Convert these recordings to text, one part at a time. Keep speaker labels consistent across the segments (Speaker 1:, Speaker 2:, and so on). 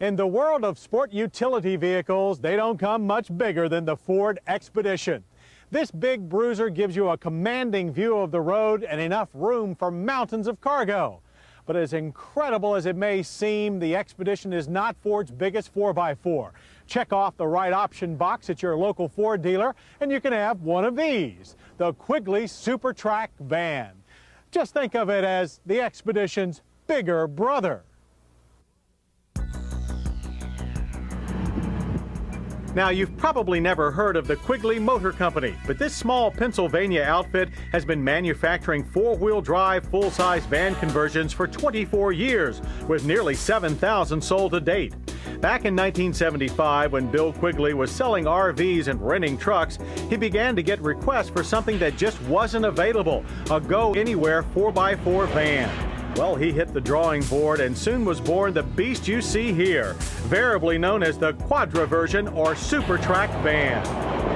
Speaker 1: In the world of sport utility vehicles, they don't come much bigger than the Ford Expedition. This big bruiser gives you a commanding view of the road and enough room for mountains of cargo. But as incredible as it may seem, the Expedition is not Ford's biggest 4x4. Check off the right option box at your local Ford dealer and you can have one of these, the Quigley Super Trak van. Just think of it as the Expedition's bigger brother. Now, you've probably never heard of the Quigley Motor Company, but this small Pennsylvania outfit has been manufacturing four-wheel drive, full-size van conversions for 24 years, with nearly 7,000 sold to date. Back in 1975, when Bill Quigley was selling RVs and renting trucks, he began to get requests for something that just wasn't available, a go-anywhere 4x4 van. Well, he hit the drawing board and soon was born the beast you see here, variably known as the Quadra version or Super Trak van.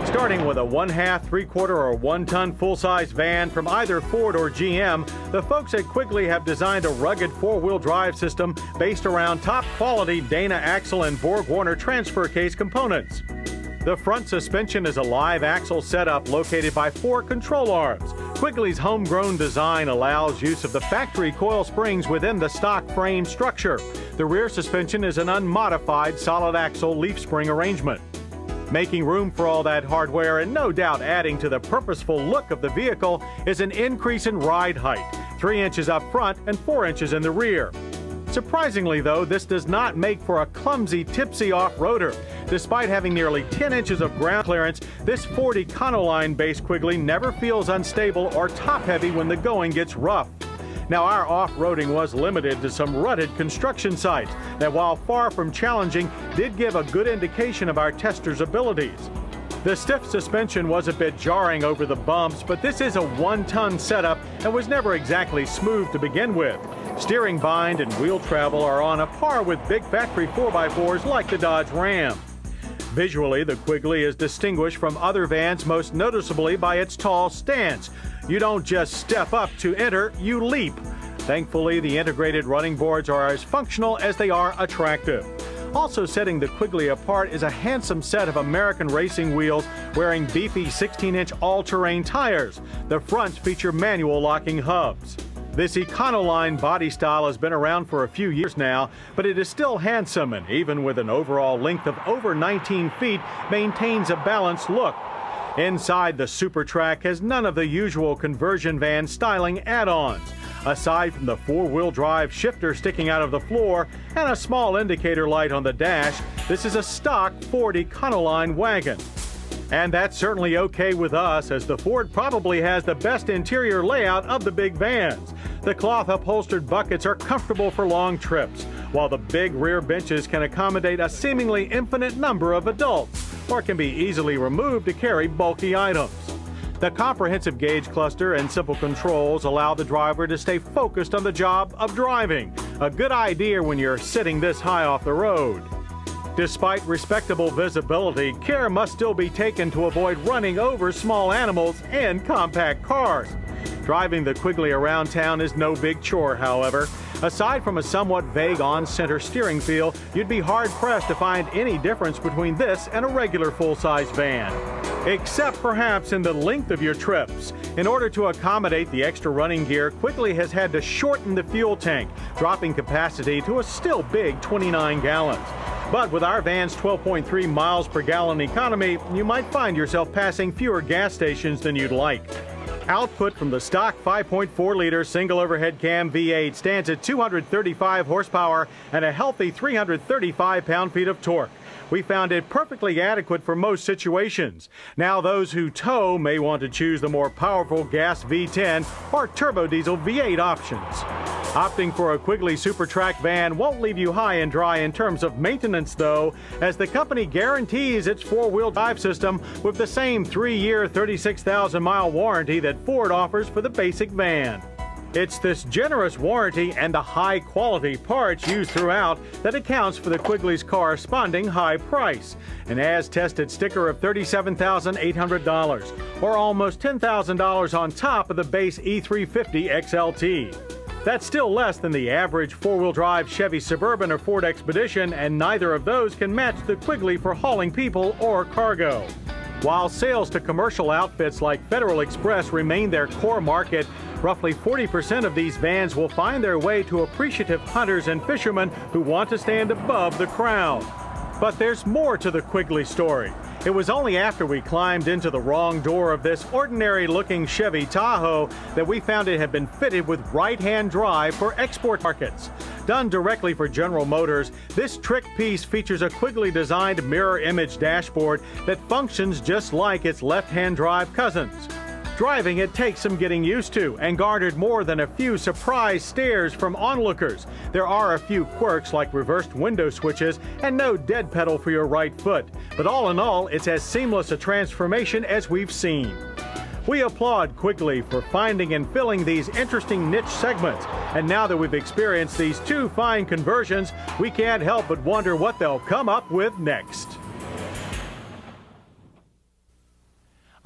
Speaker 1: Starting with a 1/2, 3/4, or 1-ton full-size van from either Ford or GM, the folks at Quigley have designed a rugged four-wheel drive system based around top-quality Dana axle and Borg-Warner transfer case components. The front suspension is a live axle setup located by 4 control arms. Quigley's homegrown design allows use of the factory coil springs within the stock frame structure. The rear suspension is an unmodified solid axle leaf spring arrangement. Making room for all that hardware and no doubt adding to the purposeful look of the vehicle is an increase in ride height, 3 inches up front and 4 inches in the rear. Surprisingly, though, this does not make for a clumsy, tipsy off-roader. Despite having nearly 10 inches of ground clearance, this Ford Econoline-based Quigley never feels unstable or top-heavy when the going gets rough. Now, our off-roading was limited to some rutted construction sites that, while far from challenging, did give a good indication of our testers' abilities. The stiff suspension was a bit jarring over the bumps, but this is a 1-ton setup and was never exactly smooth to begin with. Steering bind and wheel travel are on a par with big factory 4x4s like the Dodge Ram. Visually, the Quigley is distinguished from other vans most noticeably by its tall stance. You don't just step up to enter, you leap. Thankfully, the integrated running boards are as functional as they are attractive. Also setting the Quigley apart is a handsome set of American racing wheels wearing beefy 16-inch all-terrain tires. The fronts feature manual locking hubs. This Econoline body style has been around for a few years now, but it is still handsome and even with an overall length of over 19 feet, maintains a balanced look. Inside, the Super Trak has none of the usual conversion van styling add-ons. Aside from the four-wheel drive shifter sticking out of the floor and a small indicator light on the dash, this is a stock Ford Econoline wagon. And that's certainly okay with us, as the Ford probably has the best interior layout of the big vans. The cloth-upholstered buckets are comfortable for long trips, while the big rear benches can accommodate a seemingly infinite number of adults, or can be easily removed to carry bulky items. The comprehensive gauge cluster and simple controls allow the driver to stay focused on the job of driving, a good idea when you're sitting this high off the road. Despite respectable visibility, care must still be taken to avoid running over small animals and compact cars. Driving the Quigley around town is no big chore, however. Aside from a somewhat vague on-center steering feel, you'd be hard-pressed to find any difference between this and a regular full-size van. Except perhaps in the length of your trips. In order to accommodate the extra running gear, Quigley has had to shorten the fuel tank, dropping capacity to a still big 29 gallons. But with our van's 12.3 miles per gallon economy, you might find yourself passing fewer gas stations than you'd like. Output from the stock 5.4-liter single overhead cam V8 stands at 235 horsepower and a healthy 335 pound-feet of torque. We found it perfectly adequate for most situations. Now, those who tow may want to choose the more powerful gas V10 or turbo diesel V8 options. Opting for a Quigley Super Trak van won't leave you high and dry in terms of maintenance, though, as the company guarantees its four-wheel drive system with the same 3-year, 36,000-mile warranty that Ford offers for the basic van. It's this generous warranty and the high-quality parts used throughout that accounts for the Quigley's corresponding high price, an as-tested sticker of $37,800, or almost $10,000 on top of the base E350 XLT. That's still less than the average four-wheel drive Chevy Suburban or Ford Expedition, and neither of those can match the Quigley for hauling people or cargo. While sales to commercial outfits like Federal Express remain their core market, roughly 40% of these vans will find their way to appreciative hunters and fishermen who want to stand above the crowd. But there's more to the Quigley story. It was only after we climbed into the wrong door of this ordinary-looking Chevy Tahoe that we found it had been fitted with right-hand drive for export markets. Done directly for General Motors, this trick piece features a Quigley-designed mirror-image dashboard that functions just like its left-hand drive cousins. Driving it takes some getting used to and garnered more than a few surprise stares from onlookers. There are a few quirks like reversed window switches and no dead pedal for your right foot. But all in all, it's as seamless a transformation as we've seen. We applaud Quigley for finding and filling these interesting niche segments. And now that we've experienced these two fine conversions, we can't help but wonder what they'll come up with next.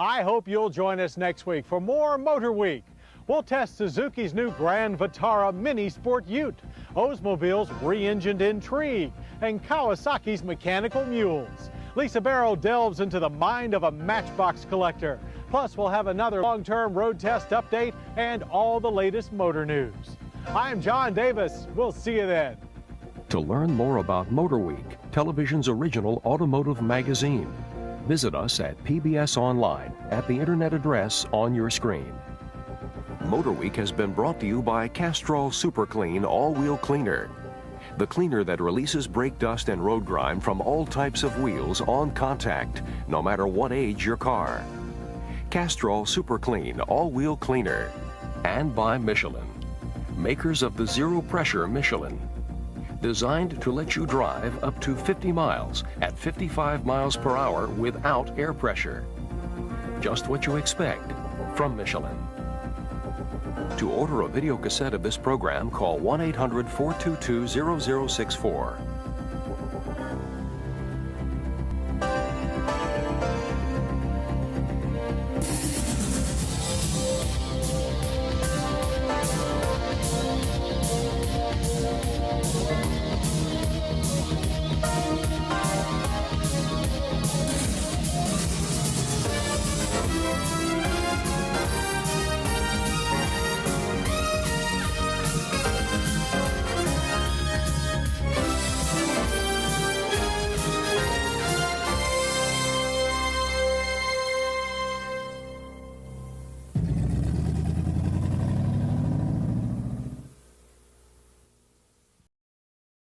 Speaker 1: I hope you'll join us next week for more Motorweek. We'll test Suzuki's new Grand Vitara Mini Sport Ute, Oldsmobile's re-engined Intrigue, and Kawasaki's mechanical mules. Lisa Barrow delves into the mind of a matchbox collector. Plus, we'll have another long-term road test update and all the latest motor news. I'm John Davis. We'll see you then.
Speaker 2: To learn more about Motorweek, television's original automotive magazine, visit us at PBS Online at the internet address on your screen. Motorweek has been brought to you by Castrol Super Clean All-Wheel Cleaner, the cleaner that releases brake dust and road grime from all types of wheels on contact, no matter what age your car. Castrol Super Clean All-Wheel Cleaner, and by Michelin, makers of the Zero Pressure Michelin, designed to let you drive up to 50 miles at 55 miles per hour without air pressure. Just what you expect from Michelin. To order a video cassette of this program, call 1-800-422-0064.